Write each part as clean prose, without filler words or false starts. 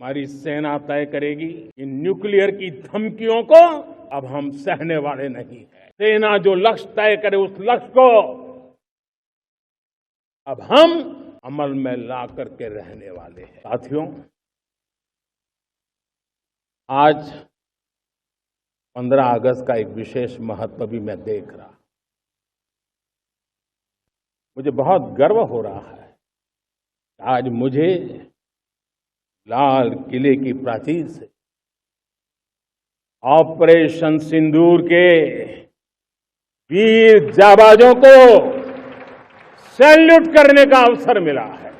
हमारी सेना तय करेगी। इन न्यूक्लियर की धमकियों को अब हम सहने वाले नहीं हैं। सेना जो लक्ष्य तय करे उस लक्ष्य को अब हम अमल में ला करके रहने वाले हैं। साथियों, आज 15 अगस्त का एक विशेष महत्व भी मैं देख रहा। मुझे बहुत गर्व हो रहा है। आज मुझे लाल किले की प्राचीर से ऑपरेशन सिंदूर के वीर जाबाजों को सैल्यूट करने का अवसर मिला है।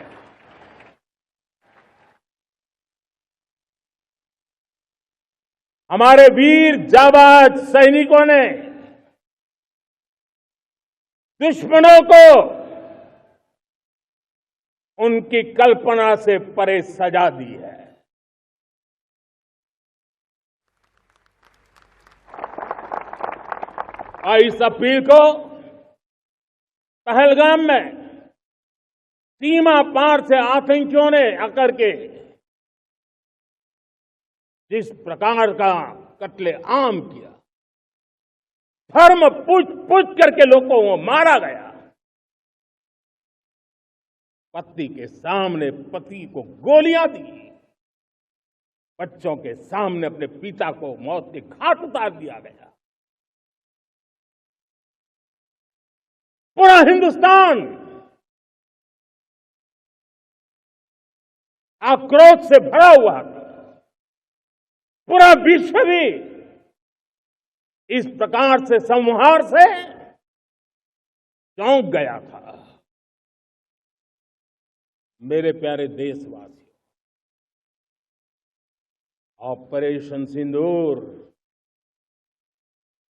हमारे वीर जाबाज सैनिकों ने दुश्मनों को उनकी कल्पना से परे सजा दी है। इस अपील को पहलगाम में सीमा पार से आतंकियों ने आकर के जिस प्रकार का कत्ले आम किया, धर्म पूछ करके लोगों को मारा गया। पत्नी के सामने पति को गोलियां दी, बच्चों के सामने अपने पिता को मौत के घाट उतार दिया गया। पूरा हिंदुस्तान आक्रोश से भरा हुआ था। पूरा विश्व भी इस प्रकार से संहार से चौंक गया था। मेरे प्यारे देशवासियों, ऑपरेशन सिंदूर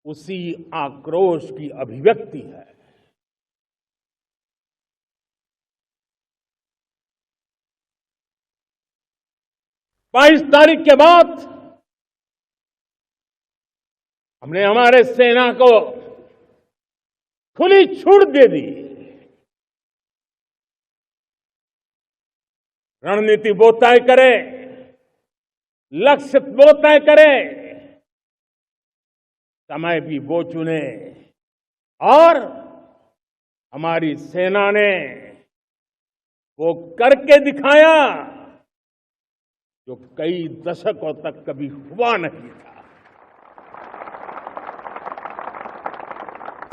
उसी आक्रोश की अभिव्यक्ति है। 22 तारीख के बाद हमने हमारे सेना को खुली छूट दे दी। रणनीति वो तय करे, लक्ष्य वो तय करे, समय भी वो चुने, और हमारी सेना ने वो करके दिखाया जो कई दशकों तक कभी हुआ नहीं था।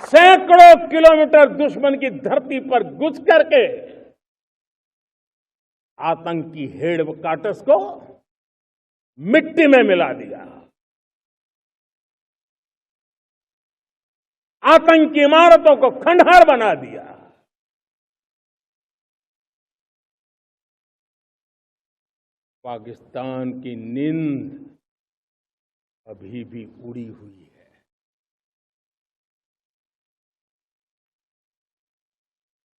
सैकड़ों किलोमीटर दुश्मन की धरती पर घुस करके आतंकी हेडक्वार्टर्स को मिट्टी में मिला दिया। आतंकी इमारतों को खंडहर बना दिया। पाकिस्तान की नींद अभी भी उड़ी हुई है।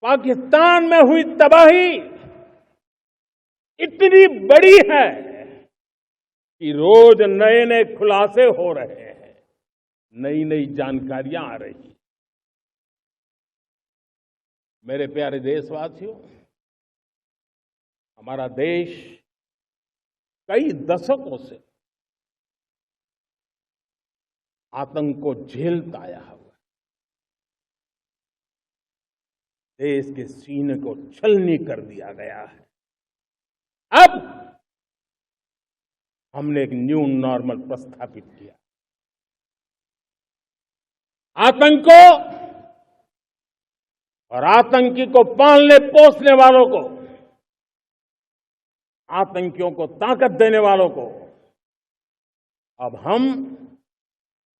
पाकिस्तान में हुई तबाही इतनी बड़ी है कि रोज नए नए खुलासे हो रहे हैं, नई नई जानकारियां आ रही। मेरे प्यारे देशवासियों, हमारा देश कई दशकों से आतंक को झेलता आया हुआ। देश के सीने को छलनी कर दिया गया है। अब हमने एक न्यू नॉर्मल प्रस्थापित किया। आतंक को और आतंकी को पालने पोसने वालों को, आतंकियों को ताकत देने वालों को अब हम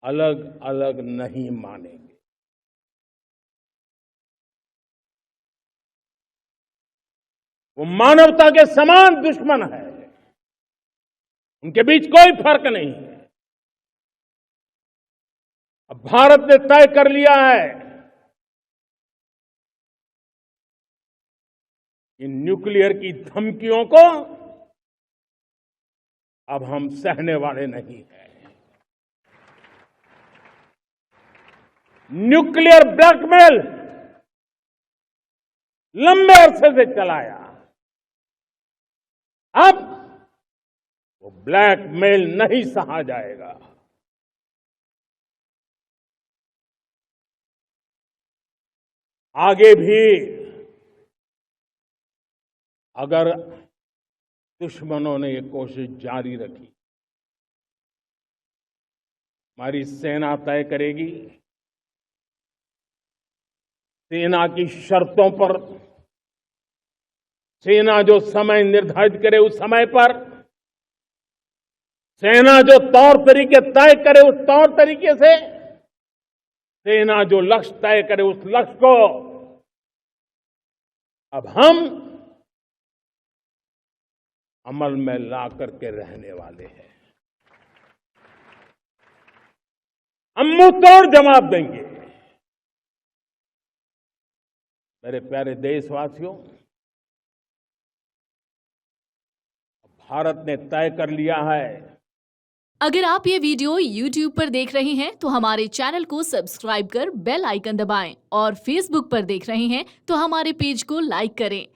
अलग अलग नहीं मानेंगे। वो मानवता के समान दुश्मन है, उनके बीच कोई फर्क नहीं है। अब भारत ने तय कर लिया है कि न्यूक्लियर की धमकियों को अब हम सहने वाले नहीं हैं। न्यूक्लियर ब्लैकमेल लंबे अरसे से चलाया, अब वो ब्लैकमेल नहीं सहा जाएगा। आगे भी अगर दुश्मनों ने ये कोशिश जारी रखी, हमारी सेना तय करेगी, सेना की शर्तों पर, सेना जो समय निर्धारित करे उस समय पर, सेना जो तौर तरीके तय करे उस तौर तरीके से, सेना जो लक्ष्य तय करे उस लक्ष्य को अब हम अमल में ला करके रहने वाले हैं। हम मुंह तोड़ जवाब देंगे। मेरे प्यारे देशवासियों, भारत ने तय कर लिया है। अगर आप ये वीडियो YouTube पर देख रहे हैं तो हमारे चैनल को सब्सक्राइब कर बेल आइकन दबाएं और Facebook पर देख रहे हैं तो हमारे पेज को लाइक करें।